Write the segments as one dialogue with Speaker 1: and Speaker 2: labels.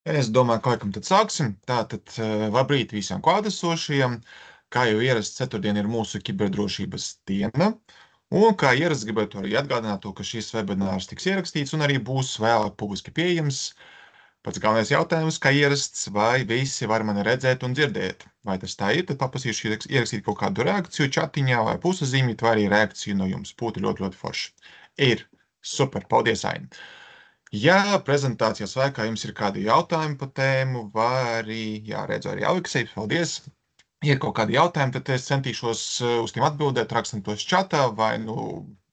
Speaker 1: Es domāju, ka laikam tad sāksim. Tātad, labrīt visiem klātesošajiem. Kā jau ierasts, ceturtdiena ir mūsu kiberdrošības diena. Un kā ierasts, gribētu arī atgādināt to, ka šis webinārs tiks ierakstīts un arī būs vēlāk publiski pieejams. Pats galvenais jautājums, kā ierasts, vai visi var mani redzēt un dzirdēt. Vai tas tā ir, tad paprasīšu ierakstīt kaut kādu reakciju chatiņā vai pusazīmīt, vai arī reakciju no jums. Būtu ļoti, ļoti forši. Ir. Super. Paldies, Aini. Ja prezentācijas laikā jums ir kādi jautājumi par tēmu, vai arī, jā, redzu arī Aleksei, paldies. Ja ir kaut kādi jautājumi, tad es centīšos uz tiem atbildēt, rakstot tos čatā, vai nu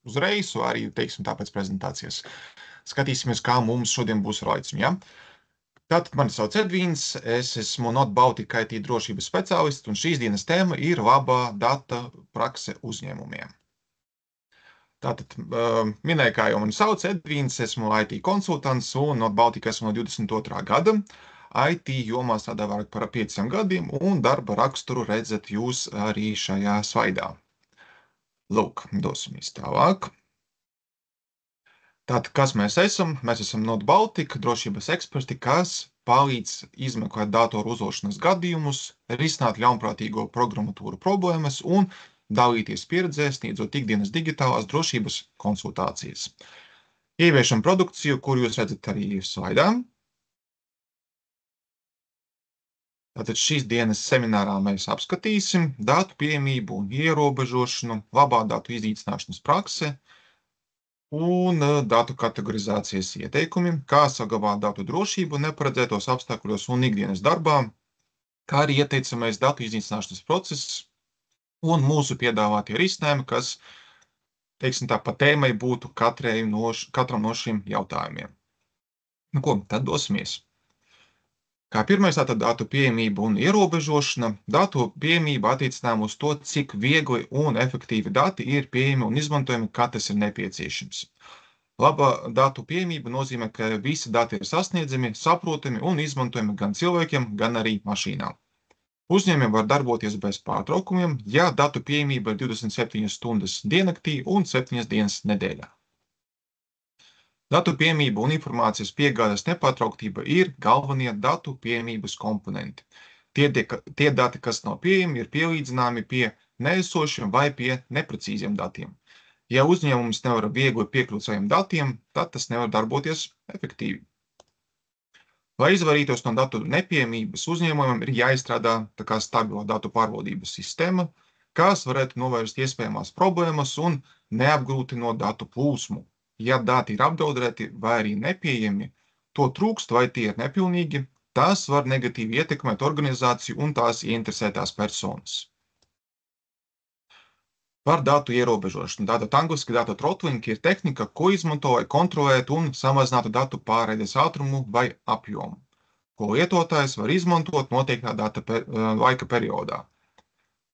Speaker 1: uzreiz, vai arī, teiksim, tā pēc prezentācijas. Skatīsimies, kā mums šodien būs ar laiciņu, ja? Tātad mani sauc Edvīns, es esmu Not-Baltic IT drošības speciālists, un šīs dienas tēma ir labā data prakse uzņēmumiem. Tātad minēju, kā jau mani sauc Edvīns, esmu IT konsultants un Not-Baltic esmu no 22. gada. IT jomā strādā vairāk par 5 gadiem un darba raksturu redzat jūs arī šajā slaidā. Lūk, dosimies tālāk. Tātad, kas mēs esam? Mēs esam Not-Baltic drošības eksperti, kas palīdz izmeklēt datoru uzlošanas gadījumus, risināt ļaunprātīgo programmatūru problēmas un dalīties pieredzē, sniedzot ikdienas digitālās drošības konsultācijas. Ieviešam produkciju, kur jūs redzat arī slaidā. Tātad šīs dienas seminārā mēs apskatīsim datu pieejamību un ierobežošanu, labā datu iznīcināšanas praksi un datu kategorizācijas ieteikumi, kā saglabāt datu drošību neparedzētos apstākļos un ikdienas darbā, kā arī ieteicamais datu iznīcināšanas process un mūsu piedāvātie risinājumi, kas, teiksim tā, pa tēmai būtu katram no šiem jautājumiem. Nu ko, tad dosimies. Kā pirmais, tātad datu pieejamība un ierobežošana. Datu pieejamība attiecinām uz to, cik viegli un efektīvi dati ir pieejami un izmantojami, kā tas ir nepieciešams. Laba datu pieejamība nozīmē, ka visi dati ir sasniedzami, saprotami un izmantojami gan cilvēkiem, gan arī mašīnām. Uzņēmumi var darboties bez pārtraukumiem, ja datu pieejamība ir 27 stundas diennaktī un 7 dienas nedēļā. Datu pieejamība un informācijas piegādes nepārtrauktība ir galvenie datu pieejamības komponenti. Tie dati, kas nav pieejami, ir pielīdzināmi pie neesošiem vai pie neprecīziem datiem. Ja uzņēmums nevar viegli piekļūt saviem datiem, tad tas nevar darboties efektīvi. Lai izvairītos no datu nepieejamības, uzņēmumiem ir jāizstrādā tā kā stabila datu pārvaldības sistēma, kas varētu novērst iespējamās problēmas un neapgrūtinot datu plūsmu. Ja dati ir apdraudēti vai arī nepieejami, to trūkst vai tie ir nepilnīgi, tas var negatīvi ietekmēt organizāciju un tās ieinteresētās personas. Par datu ierobežošanu. Tātad angliski data throttling ir tehnika, ko izmanto, lai kontrolētu un samazinātu datu pārraides ātrumu vai apjomu, ko lietotājs var izmantot noteiktā laika periodā.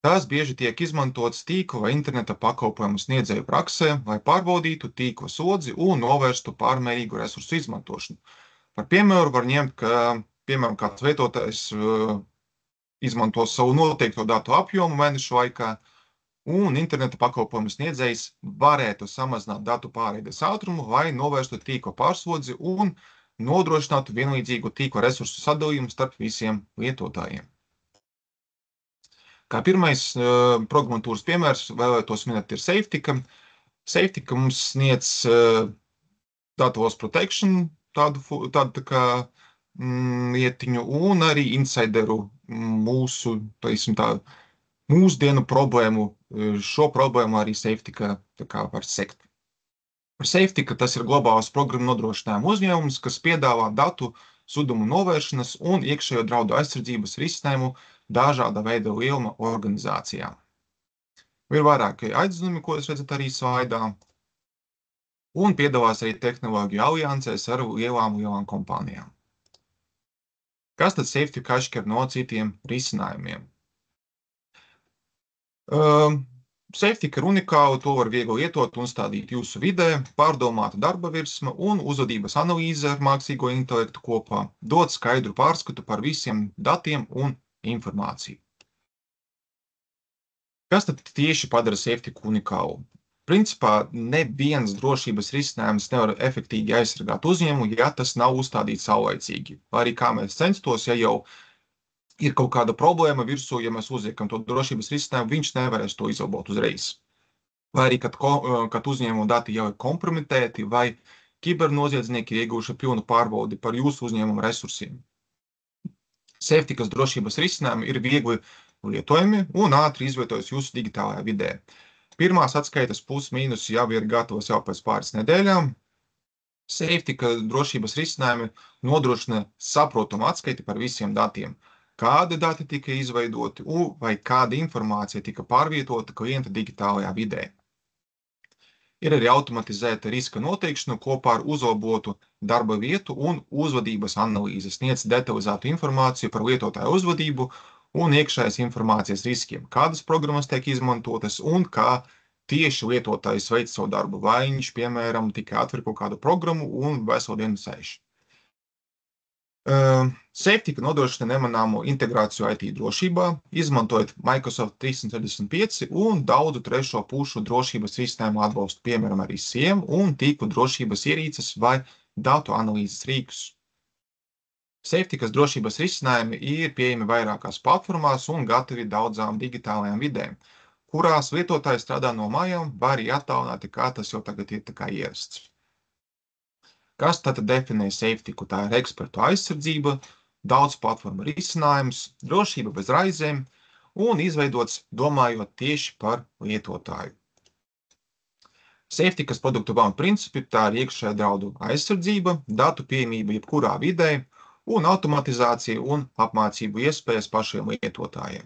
Speaker 1: Tas bieži tiek izmantots tīkla vai interneta pakalpojumu sniedzēju praksē, lai pārbaudītu tīkla slodzi un novērstu pārmērīgu resursu izmantošanu. Par piemēru var ņemt, ka, piemēram, kāds lietotājs izmanto savu noteikto datu apjomu mēnešu laikā, un interneta pakalpojumu sniedzējs varētu samazināt datu pārraides ātrumu, lai novērstu tīkla pārslodzi un nodrošinātu vienlīdzīgu tīkla resursu sadalījumu starp visiem lietotājiem. Kā pirmais programmatūras piemērs vēlētos minēt ir Safetika. Safetika mums sniedz data loss protection, tādu kā lietiņu, un arī insideru mūsdienu problēmu. Šo problēmu arī Safetika var sekt. Par Safetika tas ir globāls programmu nodrošinājuma uzņēmums, kas piedāvā datu zudumu novēršanas un iekšējo draudu aizsardzības risinājumu dažāda veida lieluma organizācijām. Ir vairāki aicinājumi, ko jūs redzat arī slaidā, un piedalās arī tehnoloģiju aliansēs ar lielām kompānijām. Kas tad Safetika atšķir no citiem risinājumiem? Safetika ir unikāla, to var viegli lietot un stādīt jūsu vidē, pārdomāta darba virsma un uzvedības analīze ar mākslīgo intelektu kopā dod skaidru pārskatu par visiem datiem un informāciju. Kas tad tieši padara Safetiku unikālu? Principā neviens drošības risinājums nevar efektīgi aizsargāt uzņēmumu, ja tas nav uzstādīts saulaicīgi. Lai arī kā mēs censtos, ja jau ir kaut kāda problēma virsū, ja mēs uzliekam to drošības risinājumu, viņš nevarēs to izlabot uzreiz. Vai arī, kad uzņēmuma dati jau ir kompromitēti, vai kibernoziedznieki ir ieguvuši pilnu pārbaudi par jūsu uzņēmuma resursiem. Safetykas drošības risinājumi ir viegli lietojami un ātri izvietojas jūsu digitālajā vidē. Pirmās atskaites plus-mínus jau ir gatavas jau pēc pāris nedēļām. Safetykas drošības risinājumi nodrošina saprotamu atskaiti par visiem datiem. Kādi dati tika izveidoti vai kāda informācija tika pārvietota klienta digitālajā vidē. Ir arī automatizēta riska noteikšana kopā ar uzlabotu darba vietu un uzvedības analīzi, sniedz detalizētu informāciju par lietotāju uzvedību un iekšējas informācijas riskiem, kādas programmas tiek izmantotas un kā tieši lietotājs veic savu darbu, vai viņš, piemēram, tikai atver kaut kādu programmu un veselu dienu sēž. Safetyka nodrošina nemanāmu integrāciju IT drošībā, izmantojot Microsoft 365 un daudzu trešo pušu drošības risinājumu atbalstu, piemēram, arī SIEM un tīklu drošības ierīces vai datu analīzes rīkus. Safetykas drošības risinājumi ir pieejami vairākās platformās un gatavi daudzām digitālajām vidēm, kurās lietotāji strādā no mājām, vai arī attālināti, kā tas jau tagad ir tā kā ierasts. Kas tad definē safetyku? Tā ir ekspertu aizsardzība, daudz platformu risinājums, drošība bez raizēm un izveidots domājot tieši par lietotāju. Safetykas produktu pamatprincipi tā ir iekšējā draudu aizsardzība, datu pieejamība jebkurā vidē un automatizācija un apmācību iespējas pašiem lietotājiem.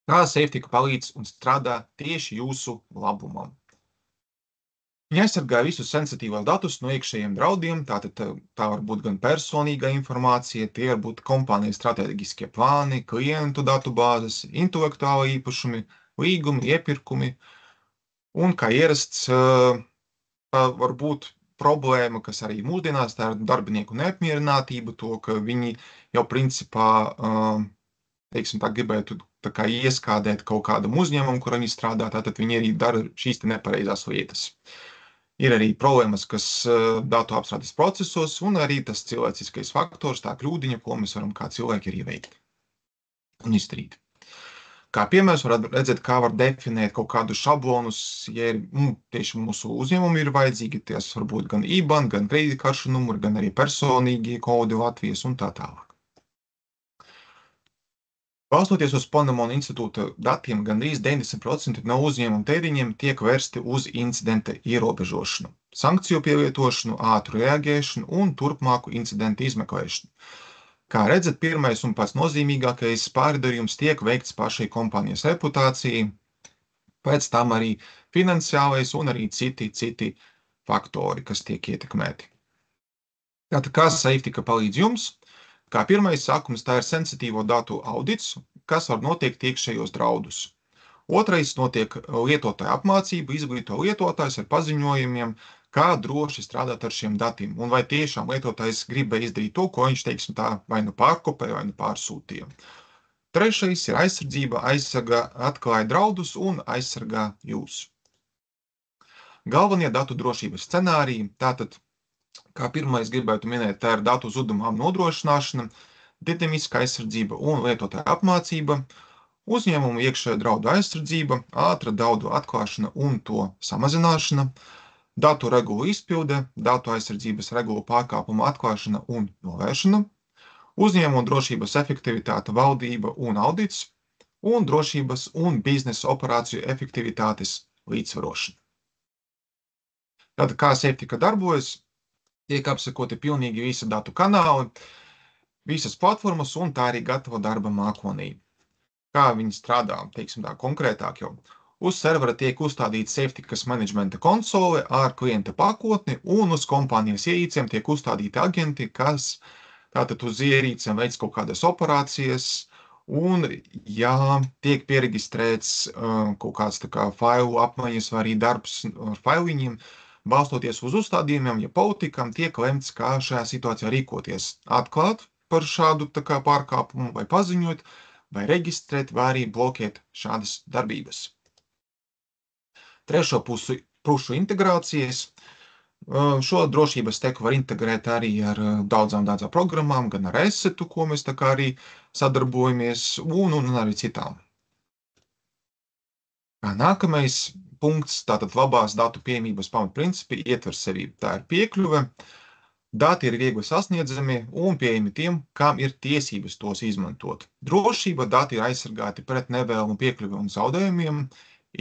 Speaker 1: Kā safetyka palīdz un strādā tieši jūsu labumam? Viņa aizsargā visus sensitīvos datus no iekšējiem draudiem, tātad tā var būt gan personīga informācija, tie var būt kompānijas strateģiskie plāni, klientu datubāzes, intelektuāla īpašumi, līgumi, iepirkumi, un kā ierasts var būt problēma, kas arī mūsdienās tā ir darbinieku neapmierinātība, to, ka viņi jau principā, teiksim tā, gribētu tā kā ieskādēt kaut kādam uzņēmumam, kur viņi strādā, tātad viņi arī dara šīs nepareizās lietas. Ir arī problēmas, kas datu apstrādes procesos, un arī tas cilvēciskais faktors, tā kļūdiņa, ko mēs varam kā cilvēki arī veikt un izdarīt. Kā piemērs var redzēt, kā var definēt kaut kādus šablonus, ja ir, tieši mūsu uzņēmumi ir vajadzīgi, ties var būt gan IBAN, gan kredītkaršu numuri, gan arī personīgi kodi Latvijas un tā tālāk. Balstoties uz Ponemon institūta datiem, gandrīz 90% no uzņēmuma tēriņiem tiek vērsti uz incidenta ierobežošanu, sankciju pielietošanu, ātru reaģēšanu un turpmāku incidentu izmeklēšanu. Kā redzat, pirmais un pats nozīmīgākais pārdarījums tiek veikts pašai kompānijas reputācijai, pēc tam arī finansiālais un arī citi faktori, kas tiek ietekmēti. Tātad, kā safetyka palīdz jums? Kā pirmais sākums, tā ir sensitīvo datu audits, kas var noteikt iekšējos draudus. Otrais notiek lietotāja apmācība, izglīto lietotājs ar paziņojumiem, kā droši strādāt ar šiem datiem, un vai tiešām lietotājs gribēja izdarīt to, ko viņš, teiksim tā, vai nu pārkopēja, vai nu pārsūtīja. Trešais ir aizsardzība, aizsargā, atklāja draudus un aizsargā jūs. Galvenie datu drošības scenāriji, tātad, kā pirmais gribētu minēt, tā ir datu zudumām nodrošināšana, dinamiska aizsardzība un lietotāja apmācība, uzņēmumu iekšējā draudu aizsardzība, ātra draudu atklāšana un to samazināšana, datu regulu izpilde, datu aizsardzības regulu pārkāpuma atklāšana un novēršana, uzņēmumu drošības efektivitāte, valdība un audits, un drošības un biznesa operāciju efektivitātes līdzsvarošana. Tātad, kā safetyka darbojas? Tiek apsekoti pilnīgi visi datu kanāli, visas platformas un tā arī gatava darba mākonī. Kā viņi strādā, teiksim tā, konkrētāk jau. Uz servera tiek uzstādīta safetykas menedžmenta konsole ar klienta pakotni un uz kompānijas ierīcēm tiek uzstādīti agenti, kas tātad uz ierīcēm veic kaut kādas operācijas un, ja tiek pieregistrēts kaut kāds tā kā failu apmaiņas vai arī darbs ar failiņiem, balstoties uz uzstādījumiem, ja politikam tiek lemts, kā šajā situācijā rīkoties. Atklāt par šādu tā kā pārkāpumu vai paziņot, vai reģistrēt, vai arī blokēt šādas darbības. Trešo pušu integrācijas. Šo drošības teku var integrēt arī ar daudzām programmām, gan ar Assetu, ko mēs tā kā arī sadarbojamies, un arī citām. Nākamais punkts, tātad labās datu pieejamības pamatprincipi ietver sevī. Tā ir piekļuve. Dati ir viegli sasniedzami un pieejami tiem, kam ir tiesības tos izmantot. Drošība, dati ir aizsargāti pret nevēlamu piekļuvi un zaudējumiem.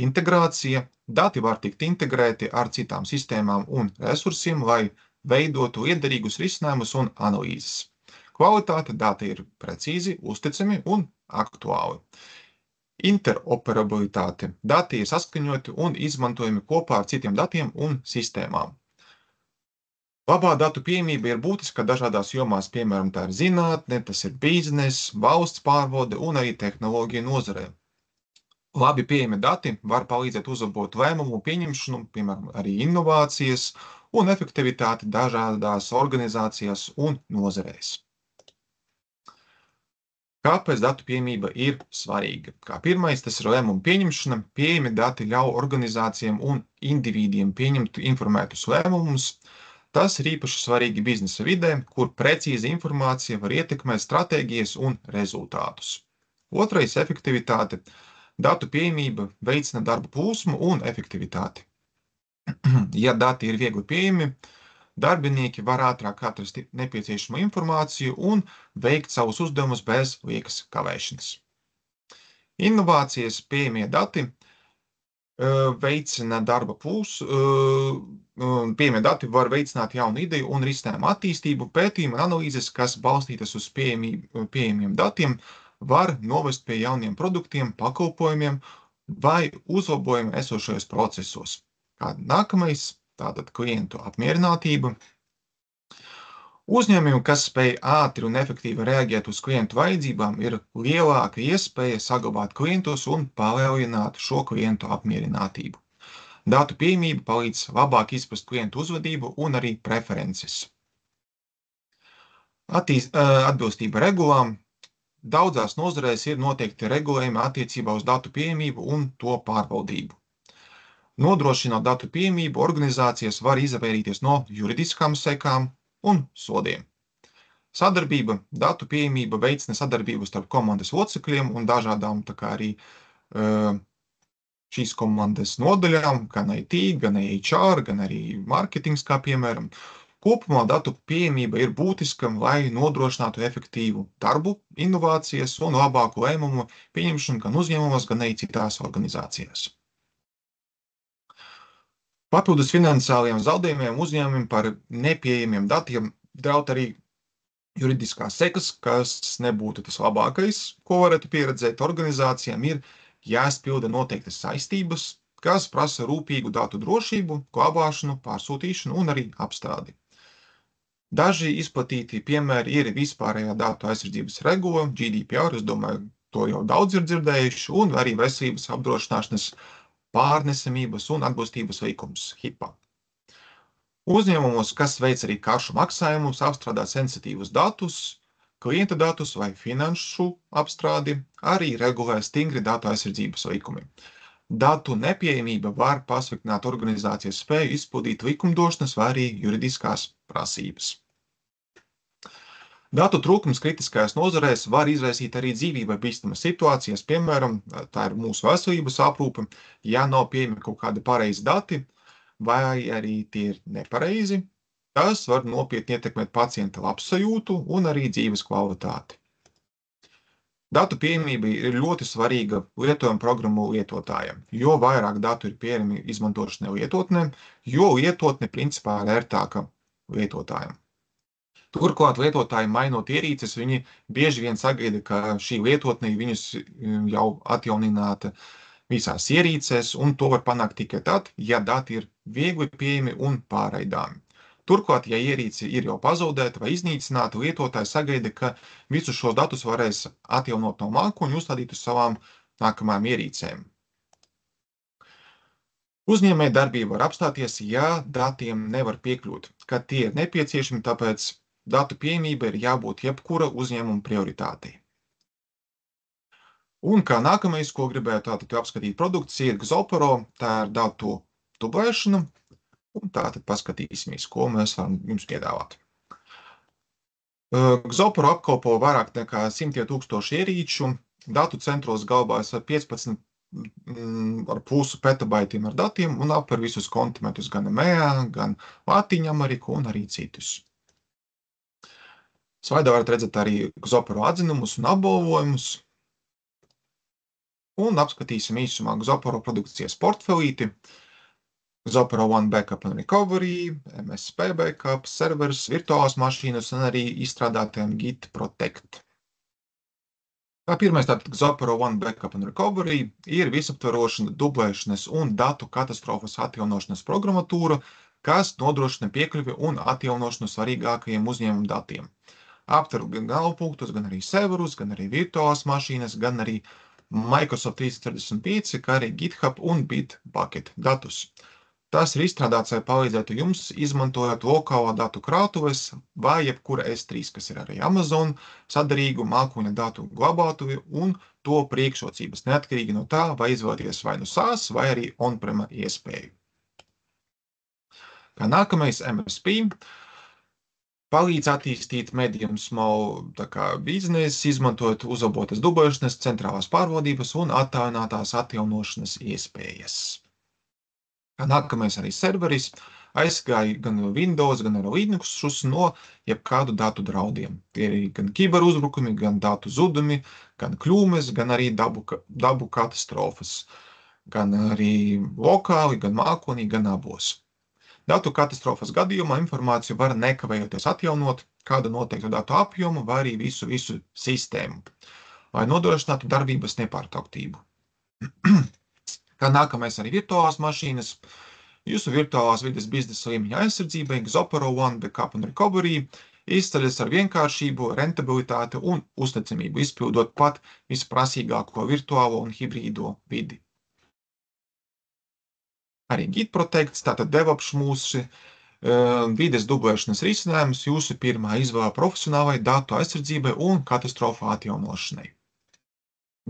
Speaker 1: Integrācija, dati var tikt integrēti ar citām sistēmām un resursiem, lai veidotu liederīgus risinājumus un analīzes. Kvalitāte, dati ir precīzi, uzticami un aktuāli. Interoperabilitāte, dati ir saskaņoti un izmantojami kopā ar citiem datiem un sistēmām. Labā datu pieejamība ir būtiska dažādās jomās, piemēram, tā ir zinātne, tas ir bizness, valsts pārvalde un arī tehnoloģija nozarē. Labi pieejami dati var palīdzēt uzlabot lēmumu pieņemšanu, piemēram, arī inovācijas un efektivitāti dažādās organizācijās un nozarēs. Kāpēc datu pieejamība ir svarīga? Kā pirmais, tas ir lēmumu pieņemšana. Pieejami dati ļauj organizācijām un individiem pieņemt informētus lēmumus. Tas ir īpaši svarīgi biznesa vidē, kur precīza informācija var ietekmēt stratēģijas un rezultātus. Otrais - efektivitāte. Datu pieejamība veicina darba plūsmu un efektivitāti. Ja dati ir viegli pieejami, darbinieki var ātrāk atrast nepieciešamo informāciju un veikt savus uzdevumus bez liekas kavēšanas. Inovācijas pieejamie dati veicina darba plūsmu. Pieejamie dati var veicināt jaunu ideju un risinājumu attīstību. Pētījuma analīzes, kas balstītas uz pieejamiem datiem, var novest pie jauniem produktiem, pakalpojumiem vai uzlabojumiem esošajos procesos. Nākamais, tātad klientu apmierinātība. Uzņēmumiem, kas spēj ātri un efektīvi reaģēt uz klientu vajadzībām, ir lielāka iespēja saglabāt klientus un palielināt šo klientu apmierinātību. Datu pieejamība palīdz labāk izprast klientu uzvedību un arī preferences. Atbilstība regulām. Daudzās nozarēs ir noteikti regulējumi attiecībā uz datu pieejamību un to pārvaldību. Nodrošinot datu pieejamību, organizācijas var izvairīties no juridiskām sekām un sodiem. Sadarbība, datu pieejamība veicina sadarbību starp komandas locekļiem un dažādām arī šīs komandas nodaļām, gan IT, gan HR, gan arī marketings, kā piemēram. Kopumā datu pieejamība ir būtiska, lai nodrošinātu efektīvu darbu, inovācijas un labāku lēmumu pieņemšanu gan uzņēmumos, gan arī citās organizācijās. Papildus finansiāliem zaudējumiem uzņēmumiem par nepieejamiem datiem draud arī juridiskās sekas, kas nebūtu tas labākais, ko varētu pieredzēt. Organizācijām ir jāizpilda noteiktas saistības, kas prasa rūpīgu datu drošību, glabāšanu, pārsūtīšanu un arī apstrādi. Daži izplatīti piemēri ir vispārējā datu aizsardzības regula, GDPR, es domāju, to jau daudz ir dzirdējuši, un arī veselības apdrošināšanas pārnesamības un atbilstības likums, HIPAA. Uzņēmumos, kas veic arī karšu maksājumus, apstrādā sensitīvus datus, klienta datus vai finanšu apstrādi, arī regulē stingri datu aizsardzības likumi. Datu nepieejamība var pasliktināt organizācijas spēju izpildīt likumdošanas vai arī juridiskās prasības. Datu trūkums kritiskajās nozarēs var izraisīt arī dzīvībai bīstamas situācijas, piemēram, tā ir mūsu veselības aprūpe, ja nav pieejami kaut kādi pareizi dati, vai arī tie ir nepareizi, tas var nopietni ietekmēt pacienta labsajūtu un arī dzīves kvalitāti. Datu pieejamība ir ļoti svarīga lietojuma programmu lietotājiem. Jo vairāk datu ir pieejami izmantošanai lietotnēm, jo lietotne principā ir ērtāka lietotājiem. Turklāt lietotāji mainot ierīces, viņi bieži vien sagaida, ka šī lietotne viņus jau atjaunināta visās ierīcēs, un to var panākt tikai tad, ja dati ir viegli pieejami un pārraidāmi. Turklāt, ja ierīce ir jau pazaudēta vai iznīcināta, lietotāji sagaida, ka visus šos datus varēs atjaunot no mākoņa un uzstādīt uz savām nākamajām ierīcēm. Uzņēmēja darbība var apstāties, ja datiem nevar piekļūt, kad tie ir nepieciešami, tāpēc datu pieejamība ir jābūt jebkura uzņēmuma prioritātei. Un kā nākamais, ko gribēju tātad apskatīt produkcija, ir Xopero, tā ir datu dublēšana, un tātad paskatīsimies, ko mēs varam jums piedāvāt. Xopero apkopo vairāk nekā 100 000 ierīču, datu centros galvājas ar 15,5 petabaitiem ar datiem un aptver visus kontinentus, gan EMEA, gan Latīņu Ameriku un arī citus. Slaidā varat redzēt arī Xopero atzinumus un apbalvojumus. Un apskatīsim īsumā Xopero produkcijas portfelīti. Xopero One Backup and Recovery, MSP Backup, servers, virtuālās mašīnas un arī izstrādātiem Git Protect. Tā pirmais tātad Xopero One Backup and Recovery ir visaptvarošana, dublēšanas un datu katastrofas atjaunošanas programmatūra, kas nodrošina piekļuvi un atjaunošanu svarīgākajiem uzņēmuma datiem. Aptver gan galvpunktus, gan arī serverus, gan arī virtuālās mašīnas, gan arī Microsoft 365, kā arī GitHub un Bitbucket datus. Tas ir izstrādāts, lai palīdzētu jums, izmantojot lokālo datu krātuves vai jebkura S3, kas ir arī Amazon, sadarīgu mākoņa datu glabātuvi un to priekšrocības, neatkarīgi no tā, vai izvēlēties vai nu SaaS vai arī on-prema iespēju. Kā nākamais MSP palīdz attīstīt medium small biznesu, izmantojot uzlabotas dublēšanas, centrālās pārvaldības un attālinātās atjaunošanas iespējas. Kā nākamais arī serveris aizsargāja gan Windows, gan arī Linuxus no jebkādu datu draudiem. Tie ir gan kiberuzbrukumi, gan datu zudumi, gan kļūmes, gan arī dabu katastrofas. Gan arī lokāli, gan mākonī, gan abos. Datu katastrofas gadījumā informāciju var nekavējoties atjaunot kādu noteiktu datu apjomu vai arī visu sistēmu, lai nodrošinātu darbības nepārtrauktību. Kā nākamais arī virtuālās mašīnas, jūsu virtuālās vides biznesa līmeņa aizsardzībai Xopero One Backup and Recovery izceļas ar vienkāršību, rentabilitāti un uzticamību, izpildot pat visprasīgāko virtuālo un hibrīdo vidi. Arī Git Protect, tātad DevOps mūsu vides dublēšanas risinājums jūsu pirmā izvēle profesionālai datu aizsardzībai un katastrofu atjaunošanai.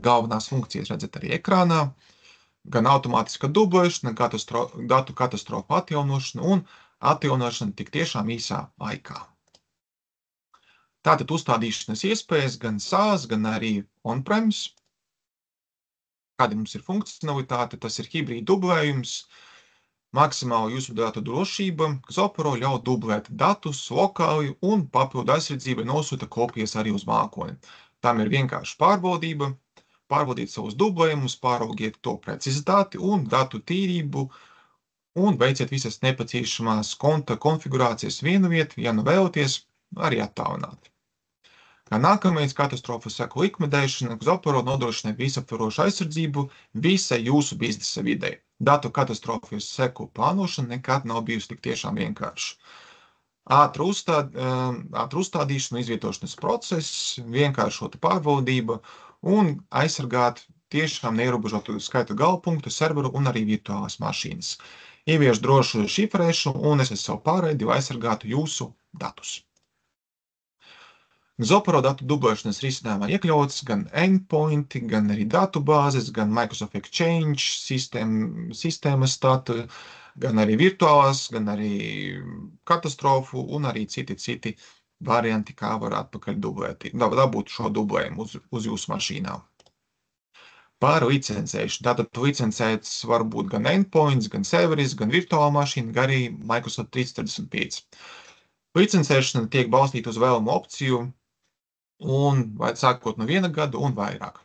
Speaker 1: Galvenās funkcijas redzat arī ekrānā. Gan automātiska dublēšana, datu katastrofu atjaunošana un atjaunošana tik tiešām īsā laikā. Tātad uzstādīšanas iespējas gan SaaS, gan arī on-premise. Kāda mums ir funkcionalitāte, tas ir hibrīda dublējums, maksimāla jūsu datu drošība, Xopero ļauj dublēt datus lokāli un papildu aizsardzībai nosūta kopijas arī uz mākoni. Tam ir vienkārši pārbaudība. Pārbaudīt savus dublējumus, pāraugiet to precizitāti un datu tīrību un veiciet visas nepieciešamās konta konfigurācijas vienu vietu, ja nu vēlaties, arī attālināt. Kā nākamais katastrofas seku likvidēšana, Xopero nodrošina visaptvarošu aizsardzību visai jūsu biznesa videi. Datu katastrofas seku plānošana nekad nav bijusi tik tiešām vienkārša. Ātru uzstādīšanu, izvietošanas process, vienkāršota pārvaldība un aizsargāt tiešām neierobežotu skaitu galvpunktu, serveru un arī virtuālās mašīnas. Ievieš drošu šifrēšanu un es savu pārraidi, lai aizsargātu jūsu datus. Xopero datu dublēšanas risinājumā iekļauts gan endpointi, gan arī datubāzes, gan Microsoft Exchange sistēmas dati, gan arī virtuālās, gan arī katastrofu un arī citi varianti, kā var atpakaļ dabūt šo dublējumu uz jūsu mašīnām. Par licencēšanu. Tātad licencēts var būt gan endpoints, gan serveris, gan virtuālā mašīna, gan arī Microsoft 365. Licencēšana tiek balstīta uz vēlamu opciju un vai sākot no 1 gada un vairāk.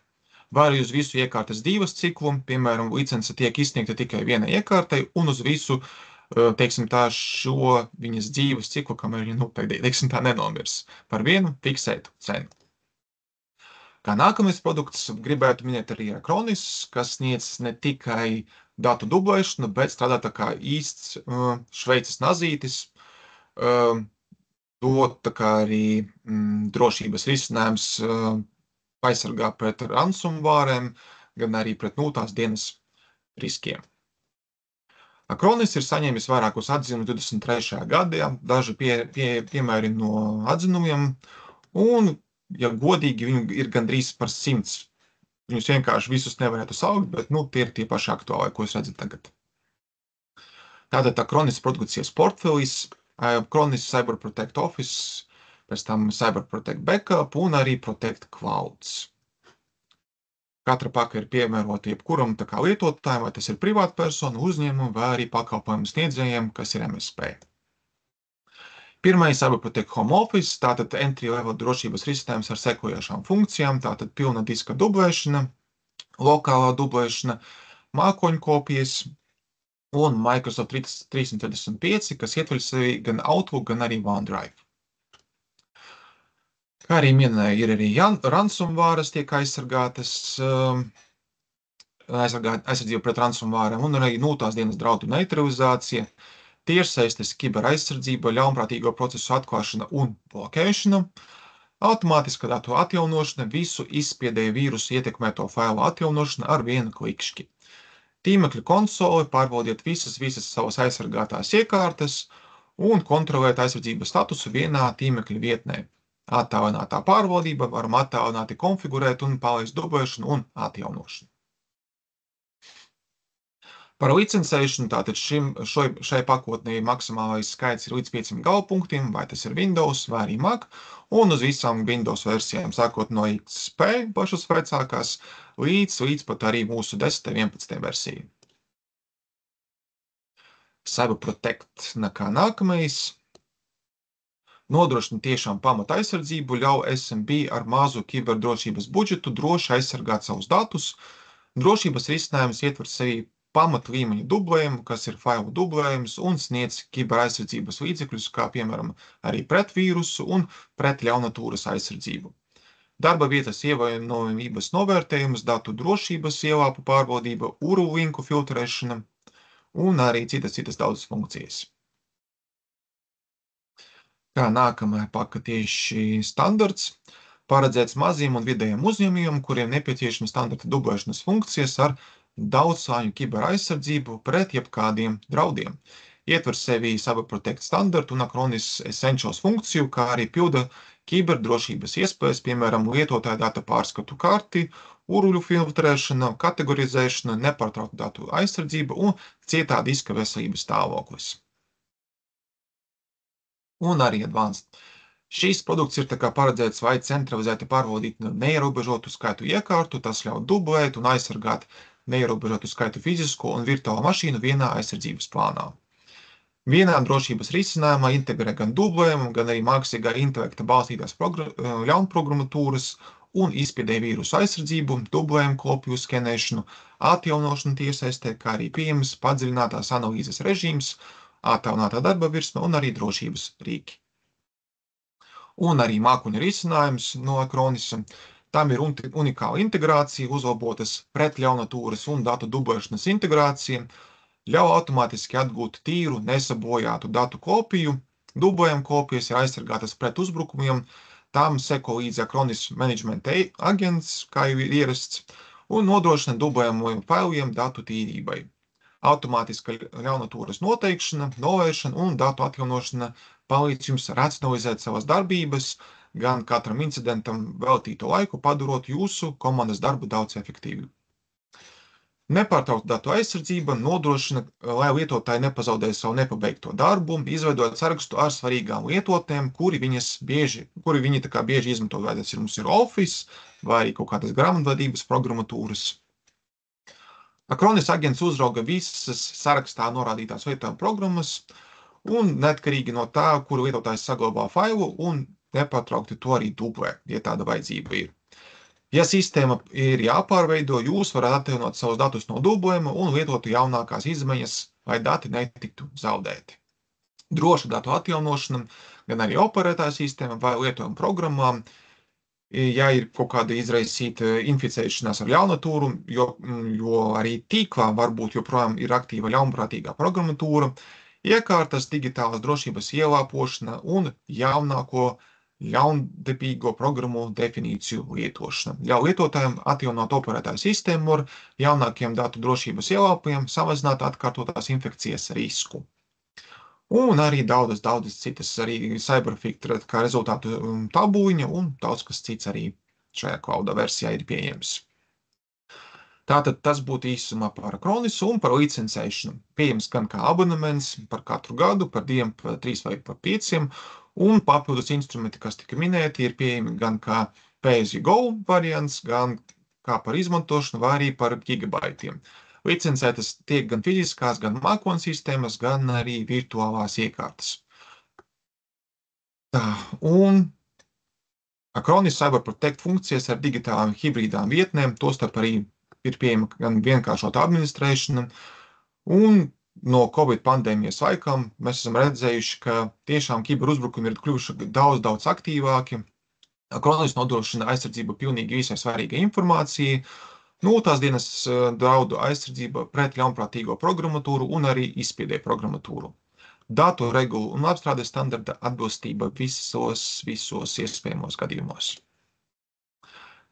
Speaker 1: Vai arī uz visu iekārtas dzīves ciklu, piemēram, licence tiek izsniegta tikai vienai iekārtai un uz visu teiksim tā, šo viņas dzīves ciklu, kamēr viņa, teiksim tā, nenomirs par vienu fiksētu cenu. Kā nākamais produkts gribētu minēt arī Acronis, kas sniedz ne tikai datu dublēšanu, bet strādā tā kā īsts Šveices nazītis, dot tā kā arī drošības risinājums aizsargā pret ransomwārēm, gan arī pret nultās dienas riskiem. Acronis ir saņēmis vairākus atzinumus 23. gadā, daži piemēri no atzinumiem, un, ja godīgi, viņi ir gandrīz par 100 Viņus vienkārši visus nevarētu saukt, bet tie ir tie paši aktuāli, ko es redzu tagad. Tātad tā Acronis produkcijas portfelis, Acronis Cyber Protect Office, pēc tam Cyber Protect Backup un arī Protect Clouds. Katra paka ir piemērota jebkuram lietotājam, vai tas ir privātpersona, uzņēmumu vai arī pakalpojumu sniedzējiem, kas ir MSP. Pirmais Cyber Protect Home Office, tātad entry-level drošības risinājums ar sekojošām funkcijām, tātad pilna diska dublēšana, lokālā dublēšana, mākoņkopijas un Microsoft 365, kas ietver sevi gan Outlook, gan arī OneDrive. Kā arī minēja, ir arī ransomvāras tiek aizsargātas, aizsardzība pret ransomvāriem un arī nultās dienas draudu neutralizācija, tiešsaistes kiberaizsardzība, ļaunprātīgo procesu atklāšana un blokēšana, automātiska datu atjaunošana, visu izspiedēju vīrusu ietekmēto failu atjaunošana ar vienu klikšķi. Tīmekļa konsole pārbaudiet visas savas aizsargātās iekārtas un kontrolēt aizsardzības statusu vienā tīmekļa vietnē. Attālinātā pārvaldība, varam attālināti konfigurēt un palaist dublēšanu un atjaunošanu. Par licencēšanu, tātad šai pakotnē maksimālais skaits ir līdz 5 galvpunktiem, vai tas ir Windows vai arī Mac, un uz visām Windows versijām, sākot no XP pašas vecākās, līdz pat arī mūsu 10. 11. versija. Cyber Protect kā nākamais. Nodrošina tiešām pamata aizsardzību, ļauj SMB ar mazu kiberdrošības budžetu droši aizsargāt savus datus. Drošības risinājums ietver sevi pamata līmeņa dublējumu, kas ir failu dublējums un sniedz kiberaizsardzības līdzekļus, kā piemēram arī pret vīrusu un pret ļaunatūras aizsardzību. Darba vietas ievainojamības novērtējums, datu drošības ielāpu pārbaudība, URL linku filtrēšana un arī citas daudzas funkcijas. Kā nākamā paka tieši standarts, paredzēts maziem un vidējiem uzņēmumiem, kuriem nepieciešama standarta dublēšanas funkcijas ar daudzslāņu kiberaizsardzību pret jebkādiem draudiem. Ietver sevi Cyber Protect standartu un Acronis Essentials funkciju, kā arī pilda kiberdrošības iespējas, piemēram, lietotāja data pārskatu karti, URL filtrēšana, kategorizēšana, nepārtraukta datu aizsardzība un cietā diska veselības stāvoklis. Un arī Advanced. Šīs produkts ir paredzēts vai centralizēti pārvaldīt neierobežotu skaitu iekārtu, tas ļauj dublēt un aizsargāt neierobežotu skaitu fizisko un virtuālo mašīnu vienā aizsardzības plānā. Vienā drošības risinājumā integrē gan dublējumu, gan arī mākslīgā intelekta balstītās ļaunprogrammatūras un izspiedēju vīrusu aizsardzību, dublējumu kopiju skenēšanu, atjaunošanu tiešsaistē, kā arī pieejams padziļinātās analīzes režīms, attālinātā darba virsma un arī drošības rīki. Un arī mākoņa risinājums no Acronisa. Tam ir unikāla integrācija, uzlabotas pret ļaunatūras un datu dublēšanas integrācija, ļauj automātiski atgūt tīru, nesabojātu datu kopiju, dublējuma kopijas ir aizsargātas pret uzbrukumiem, tam seko līdzi Acronis Management Agents, kā jau ir ierasts, un nodrošina dublējumu failiem datu tīrībai. Automātiska ļaunatūras noteikšana, novēršana un datu atjaunošana palīdz jums racionalizēt savas darbības, gan katram incidentam veltīto laiku padarot jūsu komandas darbu daudz efektīvu. Nepārtraukta datu aizsardzība nodrošina, lai lietotāji nepazaudē savu nepabeigto darbu, izveidot sarakstu ar svarīgām lietotnēm, kuri viņi bieži izmanto, vai tas mums ir Office vai arī kaut kādas grāmatvedības programmatūras. Acronis agents uzrauga visas sarakstā norādītās lietojuma programmas un neatkarīgi no tā, kuru lietotājs saglabā failu un nepārtraukti to arī dublē, ja tāda vajadzība ir. Ja sistēma ir jāpārveido, jūs varat atjaunot savus datus no dublējuma un lietotu jaunākās izmaiņas, lai dati netiktu zaudēti. Droša datu atjaunošana, gan arī operētāja sistēma vai lietojuma programmām, ja ir kaut kāda izraisīta inficēšanās ar ļaunatūru, jo arī tīklā varbūt joprojām ir aktīva ļaunprātīgā programmatūra, iekārtas digitālas drošības ielāpošana un jaunāko ļaundabīgo programmu definīciju lietošana. Ļauj lietotājiem atjaunot operētāju sistēmu ar jaunākiem datu drošības ielāpojumiem, samazināt atkārtotās infekcijas risku. Un arī daudzas citas arī CyberFiltra kā rezultātu tabuliņa un daudz kas cits arī šajā klauda versijā ir pieejams. Tātad tas būtu īsumā par Acronis un par licencēšanu. Pieejams gan kā abonements par katru gadu, par 2, par 3 vai par 5, un papildus instrumenti, kas tika minēti, ir pieejami gan kā pay-as-you-go variants, gan kā par izmantošanu, vai arī par gigabaitiem. Licencētas tiek gan fiziskās, gan mākoņu sistēmas, gan arī virtuālās iekārtas. Tā, un Acronis Cyber Protect funkcijas ar digitālām hibrīdām vietnēm, tostarp arī ir pieejama gan vienkāršota administrēšana, un no Covid pandēmijas laikam mēs esam redzējuši, ka tiešām kiberuzbrukumi ir kļuvuši daudz aktīvāki. Acronis nodrošina aizsardzību pilnīgi visai svarīgai informācijai, tās dienas draudu aizsardzība pret ļaunprātīgo programmatūru un arī izspiedēju programmatūru. Datu regulu un apstrādes standarta atbilstība visos iespējamos gadījumos.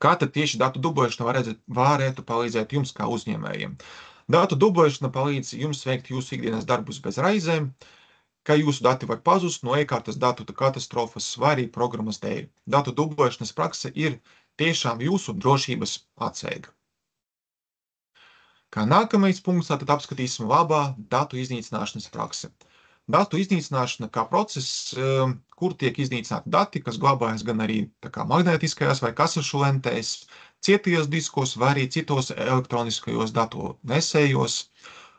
Speaker 1: Kā tad tieši datu dublēšana varētu palīdzēt jums kā uzņēmējiem? Datu dublēšana palīdz jums veikt jūsu ikdienas darbus bez raizēm, ka jūsu dati var pazust no iekārtas datu katastrofas vai arī programmas dēļ. Datu dublēšanas prakse ir tiešām jūsu drošības atsēga. Kā nākamais punkts, tad apskatīsim labā datu iznīcināšanas praksi. Datu iznīcināšana kā process, kur tiek iznīcināti dati, kas glabājas gan arī magnētiskajās vai kasešu lentēs, cietajos diskos vai arī citos elektroniskajos datu nesējos,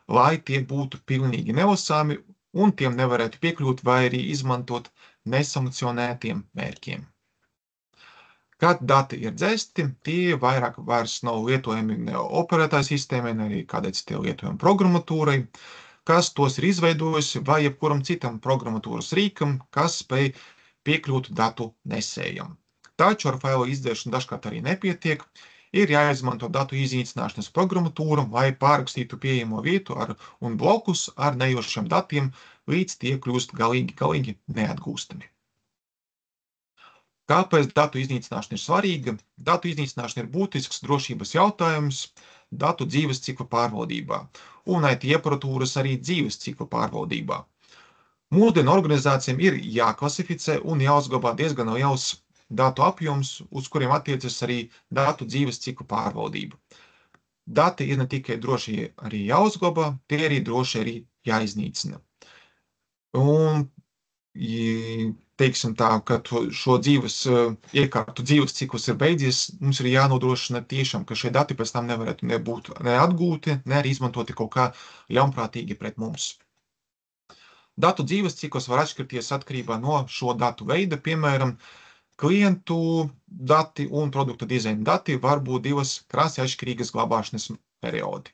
Speaker 1: lai tie būtu pilnīgi nelasāmi un tiem nevarētu piekļūt vai arī izmantot nesankcionētiem mērķiem. Kad dati ir dzēsti, tie vairāk vairs nav lietojami ne operētāju sistēmai, ne arī kādai citai lietojami programmatūrai, kas tos ir izveidojusi, vai jebkuram citam programmatūras rīkam, kas spēj piekļūt datu nesējam. Taču ar failu izdzēšanu dažkārt arī nepietiek, ir jāizmanto datu iznīcināšanas programmatūra, lai pārrakstītu pieejamo vietu un blokus ar nejošiem datiem, līdz tie kļūst galīgi neatgūstami. Kāpēc datu iznīcināšana ir svarīga? Datu iznīcināšana ir būtisks drošības jautājums datu dzīves cikla pārvaldībā un IT aparatūras arī dzīves cikla pārvaldībā. Mūsdienu organizācijām ir jāklasificē un jāuzglabā diezgan liels datu apjoms, uz kuriem attiecas arī datu dzīves cikla pārvaldība. Dati ir ne tikai droši arī jāuzglabā, tie arī droši arī jāiznīcina. Un teiksim tā, ka šo iekārtu dzīves cikls ir beidzies, mums ir jānodrošina tiešām, ka šie dati pēc tam nevarētu nebūt ne atgūti, ne arī izmantoti kaut kā ļaunprātīgi pret mums. Datu dzīves cikls var atšķirties atkarībā no šo datu veida, piemēram, klientu dati un produkta dizaina dati var būt divas krasi atšķirīgas glabāšanas periodi.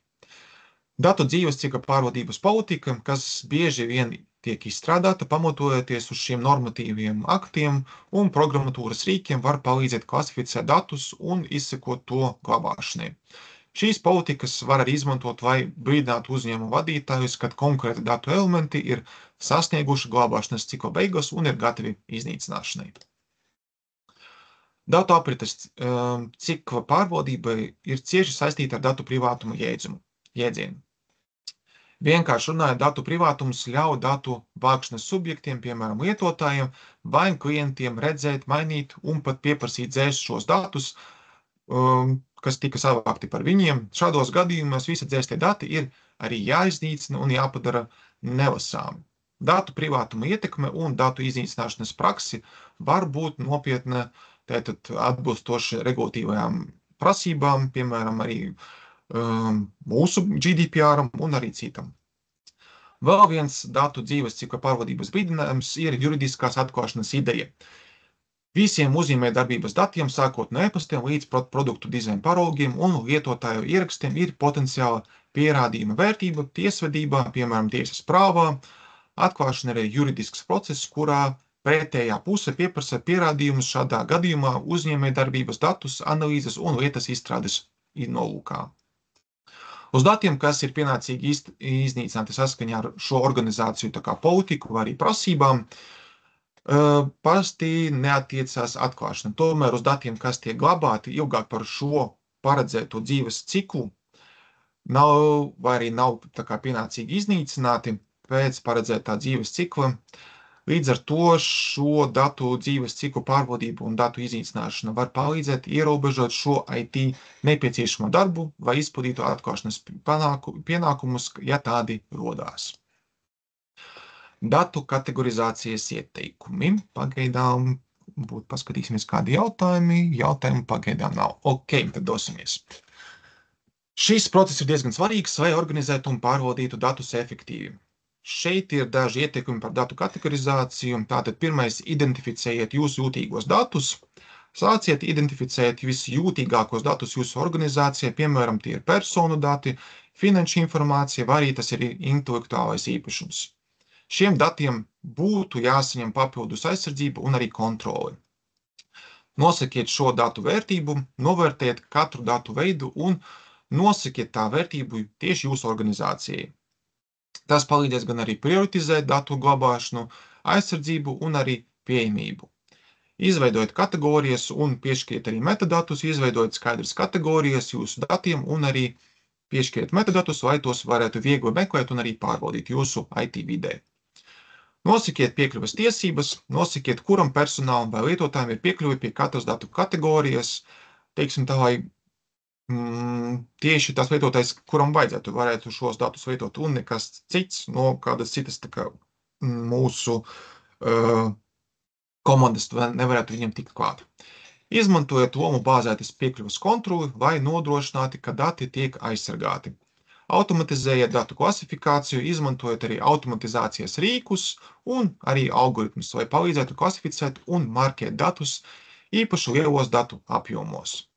Speaker 1: Datu dzīves cikla pārvaldības politika, kas bieži vien tiek izstrādāta pamatojoties uz šiem normatīviem aktiem un programmatūras rīkiem, var palīdzēt klasificēt datus un izsekot to glabāšanai. Šīs politikas var arī izmantot, lai brīdinātu uzņēmumu vadītājus, kad konkrēti datu elementi ir sasnieguši glabāšanas cikla beigas un ir gatavi iznīcināšanai. Datu aprites cikla pārvaldībai ir cieši saistīta ar datu privātuma jēdzienu. Vienkārši runājot, datu privātums ļauj datu vākšanas subjektiem, piemēram, lietotājiem vai klientiem redzēt, mainīt un pat pieprasīt dzēst šos datus, kas tika savākti par viņiem. Šādos gadījumos visi dzēstie dati ir arī jāiznīcina un jāpadara nelasāmi. Datu privātuma ietekme un datu iznīcināšanas praksi var būt nopietna, tātad atbilstoši regulatīvajām prasībām, piemēram, arī mūsu GDPR un arī citam. Vēl viens datu dzīves cikla pārvaldības brīdinājums ir juridiskās atklāšanas ideja. Visiem uzņēmējdarbības datiem, sākot no e-pastiem līdz produktu dizaina paraugiem un lietotāju ierakstiem, ir potenciāla pierādījuma vērtība tiesvedībā, piemēram, tiesas prāvā. Atklāšana ir juridisks process, kurā pretējā puse pieprasa pierādījumus šādā gadījumā uzņēmējdarbības datus, analīzes un lietas izstrādes nolūkā. Uz datiem, kas ir pienācīgi iznīcināti saskaņā ar šo organizāciju politiku vai arī prasībām, parasti neatiecās atklāšana. Tomēr uz datiem, kas tiek glabāti ilgāk par šo paredzēto dzīves ciklu, vai arī nav pienācīgi iznīcināti pēc paredzētā dzīves cikla, Līdz ar to šo datu dzīves ciklu pārvaldību un datu iznīcināšana var palīdzēt ierobežot šo IT nepieciešamo darbu vai izpildītu atklāšanas pienākumus, ja tādi rodās. Datu kategorizācijas ieteikumi. Pagaidām paskatīsimies, kādi jautājumi. Jautājumi pagaidām nav. Ok, tad dosimies. Šis process ir diezgan svarīgs, lai organizētu un pārvaldītu datus efektīvi. Šeit ir daži ieteikumi par datu kategorizāciju. Tātad pirmais, identificējiet jūsu jūtīgos datus. Sāciet identificēt visjūtīgākos datus jūsu organizācijai, piemēram, tie ir personu dati, finanšu informācija, vai arī tas ir intelektuālais īpašums. Šiem datiem būtu jāsaņem papildus aizsardzība un arī kontrole. Nosakiet šo datu vērtību, novērtējiet katru datu veidu un nosakiet tā vērtību tieši jūsu organizācijai. Tas palīdzēs gan arī prioritizēt datu glabāšanu, aizsardzību un arī pieejamību. Izveidojiet kategorijas un piešķiriet arī metadatus, izveidojiet skaidras kategorijas jūsu datiem un arī piešķiriet metadatus, lai tos varētu viegli meklēt un arī pārbaudīt jūsu IT vidē. Nosakiet piekļuves tiesības, nosakiet, kuram personālam vai lietotājiem ir piekļuvi pie katras datu kategorijas, teiksim tā, lai tieši tas lietotājs, kuram varētu šos datus lietot un nekas cits no kādas citas tā kā mūsu komandas nevarētu viņam tikt klāt. Izmantojiet lomu bāzētas piekļuves kontroli, lai nodrošinātu, ka dati tiek aizsargāti. Automatizējiet datu klasifikāciju, izmantojiet arī automatizācijas rīkus un arī algoritmus, lai palīdzētu klasificēt un markēt datus īpaši lielos datu apjomos.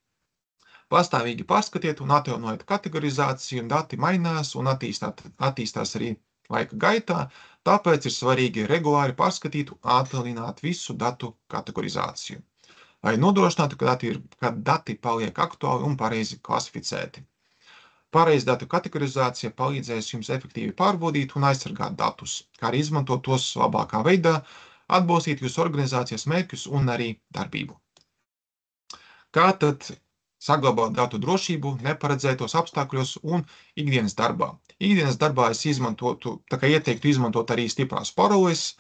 Speaker 1: Pastāvīgi pārskatiet un atjaunojiet kategorizāciju, dati mainās un attīstās arī laika gaitā, tāpēc ir svarīgi regulāri pārskatīt un atjaunot visu datu kategorizāciju, lai nodrošinātu, ka dati paliek aktuāli un pareizi klasificēti. Pareiza datu kategorizācija palīdzēs jums efektīvi pārbaudīt un aizsargāt datus, kā arī izmantot tos labākā veidā, atbalstīt jūsu organizācijas mērķus un arī darbību. Kā tad saglabāt datu drošību neparedzētos apstākļos un ikdienas darbā? Ikdienas darbā es ieteiktu izmantot arī stiprās paroles,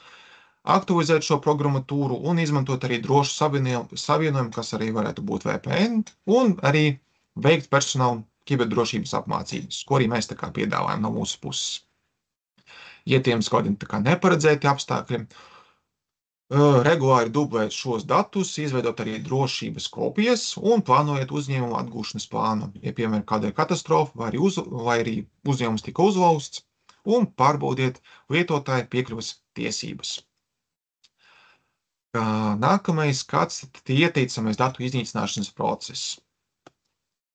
Speaker 1: aktualizēt šo programmatūru un izmantot arī drošu savienojumu, kas arī varētu būt VPN, un arī veikt personālu kiberdrošības apmācības, ko arī mēs piedāvājam no mūsu puses. Ja tiem kādiem neparedzēti apstākļi, regulāri dublēt šos datus, izveidot arī drošības kopijas un plānojiet uzņēmumu atgūšanas plānu, ja piemēram kāda ir katastrofa vai arī uzņēmums tika uzlausts, un pārbaudiet lietotāju piekļuves tiesības. Nākamais, kāds ir ieteicamais datu iznīcināšanas process.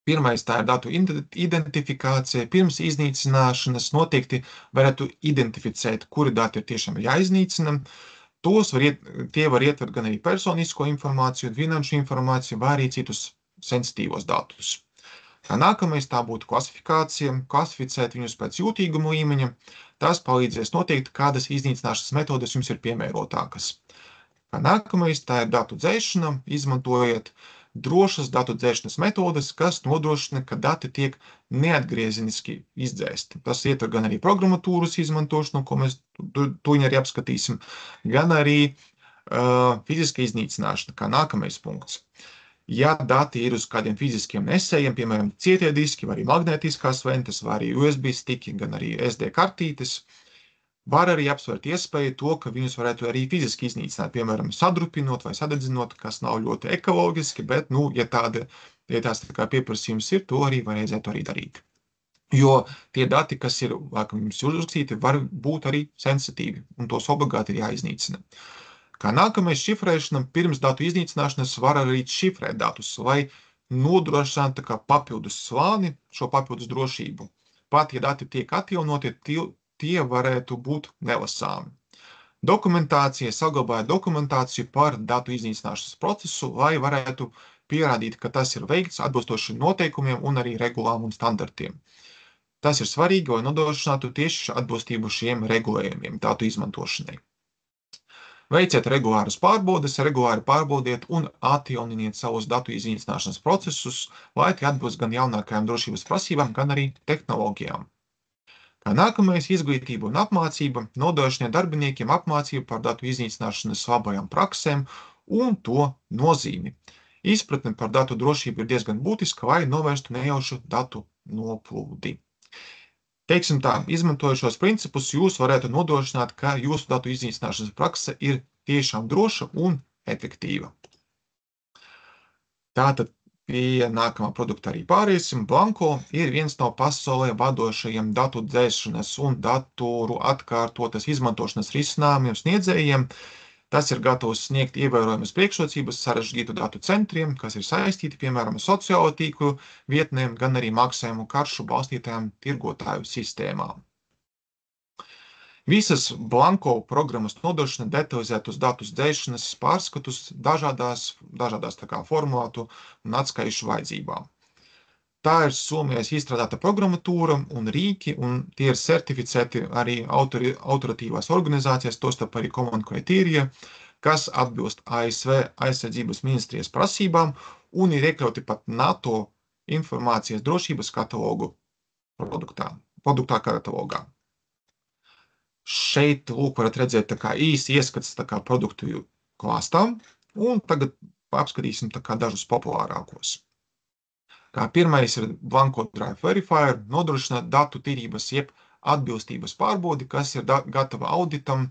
Speaker 1: Pirmais, tā ir datu identifikācija. Pirms iznīcināšanas noteikti varētu identificēt, kuri dati ir tiešām jāiznīcina. Tie var ietvert gan arī personisko informāciju, finanšu informāciju, vai arī citus sensitīvos datus. Nākamais, tā būtu klasifikācija, klasificēt viņus pēc jūtīguma līmeņa. Tas palīdzēs noteikt, kādas iznīcināšanas metodes jums ir piemērotākas. Nākamais, tā ir datu dzēšana, izmantojiet drošas datu dzēšanas metodes, kas nodrošina, ka dati tiek neatgriezeniski izdzēsti. Tas ietver gan arī programmatūras izmantošanu, ko mēs tuņi arī apskatīsim, gan arī fiziska iznīcināšana, kā nākamais punkts. Ja dati ir uz kādiem fiziskiem nesējiem, piemēram, cietie diski, vai arī magnētiskās lentes, vai arī USB stiki, gan arī SD kartītes, var arī apsvērt iespēju to, ka viņus varētu arī fiziski iznīcināt, piemēram, sadrupinot vai sadedzinot, kas nav ļoti ekoloģiski, bet, ja tās pieprasījums ir, to arī vajadzētu arī darīt. Jo tie dati, kas ir, jums uzrakstīti, var būt arī sensitīvi, un tos obligāti ir jāiznīcina. Kā nākamais, šifrēšana. Pirms datu iznīcināšanas var arī šifrēt datus, lai nodrošinātu papildus slāni, šo papildus drošību. Pat, ja dati tiek atjaunoti, tie varētu būt nelasāmi. Dokumentācija saglabāja dokumentāciju par datu iznīcināšanas procesu, lai varētu pierādīt, ka tas ir veikts atbilstoši noteikumiem un arī regulām un standartiem. Tas ir svarīgi, lai nodrošinātu tieši atbilstību šiem regulējumiem datu izmantošanai. Veiciet regulāras pārbaudes, regulāri pārbaudiet un atjauniniet savus datu iznīcināšanas procesus, lai tie atbilst gan jaunākajām drošības prasībām, gan arī tehnoloģijām. Kā nākamais izglītība un apmācība, nodošanai darbiniekiem apmācība par datu iznīcināšanas labajām praksēm un to nozīmi. Izpratne par datu drošību ir diezgan būtiska, lai novērstu nejaušu datu noplūdi. Teiksim tā, izmantojot šos principus, jūs varētu nodrošināt, ka jūsu datu iznīcināšanas prakse ir tiešām droša un efektīva. Tātad pie nākamā produkta arī pāriesim. Blanko ir viens no pasaulē vadošajiem datu dzēšanas un datoru atkārtotas izmantošanas risinājumiem sniedzējiem. Tas ir gatavs sniegt ievērojamas priekšrocības sarežģītu datu centriem, kas ir saistīti, piemēram, sociālo tīklu vietnēm, gan arī maksājumu karšu balstītajām tirgotāju sistēmām. Visas Blanko programmas nodošana detalizētus datus dzēšanas pārskatus dažādās formātu un atskaišu vajadzībām. Tā ir Somijas izstrādāta programmatūra un rīki, un tie ir certificēti arī autoritīvās organizācijas, tostarp arī Common Criteria, kas atbilst ASV aizsardzības ministrijas prasībām un ir iekļauti pat NATO informācijas drošības katalogu produktā katalogā. Šeit, lūk, varat redzēt īsi ieskats produktu klāstām, un tagad apskatīsim dažus populārākos. Kā pirmais ir Blanko Drive Verifier, nodrošina datu tīrības jeb atbilstības pārbaudi, kas ir gatava auditam.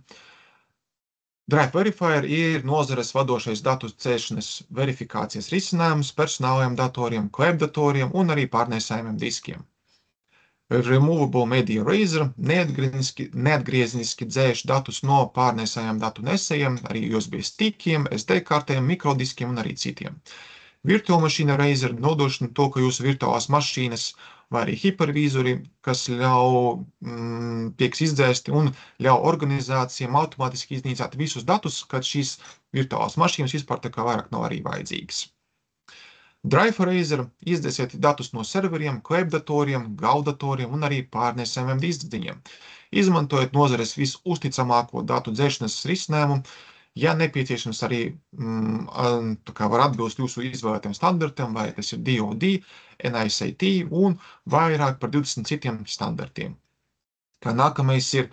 Speaker 1: Drive Verifier ir nozares vadošais datu dzēšanas verifikācijas risinājums personālajiem datoriem, klēpdatoriem un arī pārnēsājumiem diskiem. Removable Media Eraser neatgriezeniski dzēš datus no pārnēsājiem datu nesējiem, arī USB stickiem, SD kartēm, mikrodiskiem un arī citiem. Virtual Machine Eraser nodrošina to, ka jūsu virtuālās mašīnas vai arī hipervīzori, kas tiek izdzēsti un ļauj organizācijām automātiski iznīcāt visus datus, kad šīs virtuālās mašīnas vispār vairāk nav arī vajadzīgas. Drive Eraser izdzēsiet datus no serveriem, klēpdatoriem, gaudatoriem un arī pārnēsājumiem diskdiņiem. Izmantojot nozares visusticamāko datu dzēšanas risinājumu, ja nepieciešams arī var atbilst jūsu izvēlētiem standartiem, vai tas ir DoD, NIST un vairāk par 20 citiem standartiem. Kā nākamais ir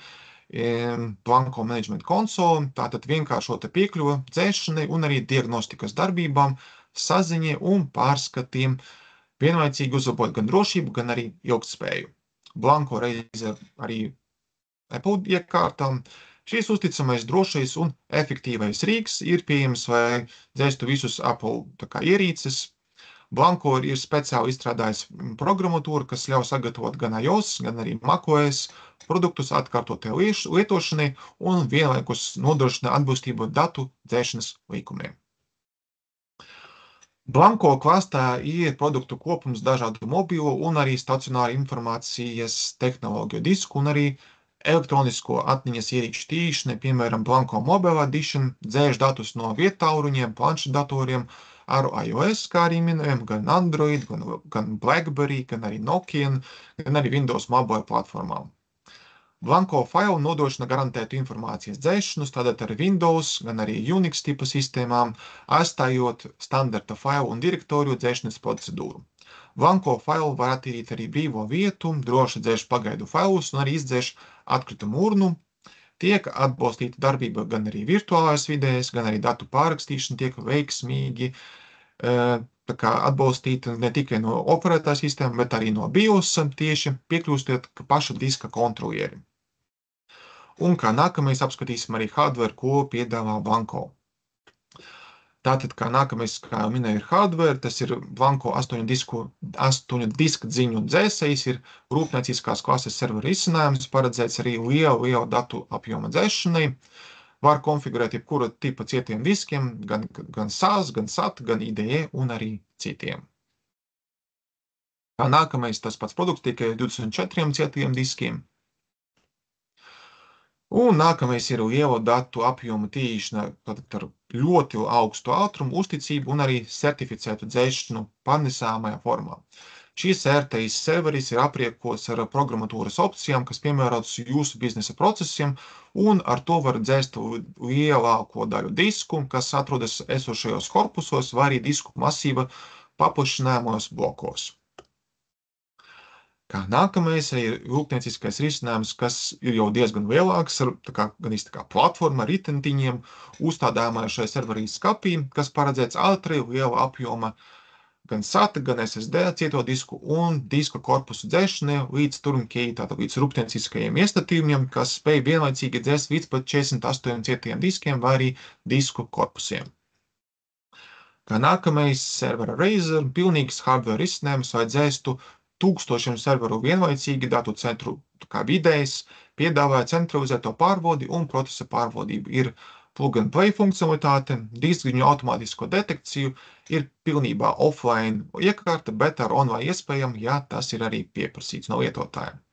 Speaker 1: Blanko Management Console, tātad vienkāršota piekļuva dzēšanai un arī diagnostikas darbībām, saziņai un pārskatiem, vienlaicīgi uzlabot gan drošību, gan arī ilgtspēju. Blanko Eraser arī Apple iekārtām. Šīs uzticamais, drošais un efektīvais rīks ir pieejams, lai dzēstu visus Apple ierīces. Blanko ir speciāli izstrādājis programmatūru, kas ļauj sagatavot gan iOS, gan arī macOS produktus atkārtotai lietošanai un vienlaikus nodrošina atbilstību datu dzēšanas likumiem. Blanko klāstā ir produktu kopums dažādu mobilo un arī stacionāru informācijas tehnoloģiju disku un arī elektronisko atmiņas ierīču tīrīšanai, piemēram, Blanko Mobile Edition, dzēš datus no viettāluruņiem, planšetdatoriem ar iOS, kā arī minējam, gan Android, gan BlackBerry, gan arī Nokia, gan arī Windows mobile platformām. Blanko File nodrošina garantētu informācijas dzēšanu, tātad ar Windows, gan arī Unix tipa sistēmām, aizstājot standarta failu un direktoriju dzēšanas procedūru. Blanko File var attīrīt arī brīvo vietu, droši dzēš pagaidu failus un arī izdzēš atkritumu urnu. Tiek atbalstīta darbība gan arī virtuālās vidēs, gan arī datu pārrakstīšana tiek veiksmīgi atbalstīta ne tikai no operētā sistēma, bet arī no BIOS, tieši piekļūstot paša diska kontrolieri. Un kā nākamais apskatīsim arī hardware, ko piedāvā Blanko. Tātad, kā nākamais, kā jau minēju, ir hardware, tas ir Blanko 8 diska dziņu dzēsējs, ir rūpnieciskās klases servera risinājums, paredzēts arī liela datu apjoma dzēšanai. Var konfigurēt jebkura tipa cietiem diskiem, gan SAS, gan SAT, gan IDE un arī citiem. Kā nākamais tas pats produkts tikai 24 cietiem diskiem. Un nākamais ir liela datu apjoma tīrīšana ar ļoti augstu ātrumu, uzticību un arī certificētu dzēšanu pārnesāmajā formā. Šīs RTIS serveris ir apriekots ar programmatūras opcijām, kas piemērotas jūsu biznesa procesiem, un ar to var dzēst lielāko daļu disku, kas atrodas esošajos korpusos vai arī disku masīva paplašinājumos blokos. Kā nākamais ir rūpnieciskais risinājums, kas ir jau diezgan lielāks, ar gan platforma ar ritentiņiem, uzstādāmā šai serverī skapī, kas paredzēts ātri liela apjoma gan SATA, gan SSD cieto disku un diska korpusu dzēšanai līdz turnkey, tātad līdz rūpnieciskajiem iestatījumiem, kas spēj vienlaicīgi dzēst līdz pat 48 cietiem diskiem vai arī disku korpusiem. Kā nākamais servera Razer, pilnīgs hardware risinājums, lai dzēstu 1000 serveru vienlaicīgi datu centru vidējs, piedāvāja centralizēto pārvodi un procesa pārvaldību. Ir plug and play funkcionalitāte, diskiņu automātisko detekciju, ir pilnībā offline iekārta, bet ar online iespējām, ja tas ir arī pieprasīts no lietotājiem.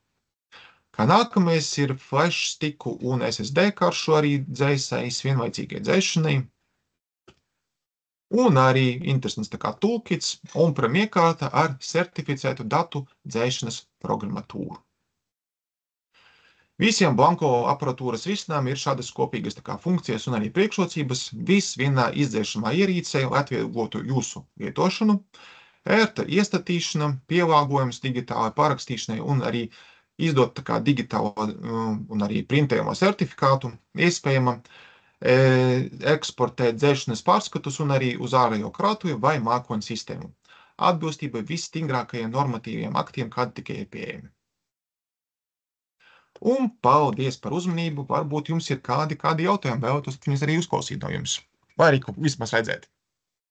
Speaker 1: Kā nākamais ir flash stiku un SSD karšu arī dzēsējs vienlaicīgai dzēšanai. Un arī interesants toolkits on-prem iekārta ar certificētu datu dzēšanas programmatūru. Visiem blanko aparatūras risinājumiem ir šādas kopīgas funkcijas un arī priekšrocības. Viss vienā izdzēšamā ierīcē, lai atvieglotu jūsu lietošanu, ērta iestatīšana, pielāgojums digitālai pārakstīšanai un arī izdot digitālo un arī printējamo certifikātu, iespējama eksportēt dzēšanas pārskatus un arī uz ārējo krātuvi vai mākoņu sistēmu. Atbilstība visstingrākajiem normatīviem aktiem, kādi tikai ir pieejami. Un paldies par uzmanību. Varbūt jums ir kādi jautājumi, vēlētos viņus arī uzklausīt no jums. Vai arī vismaz redzēt.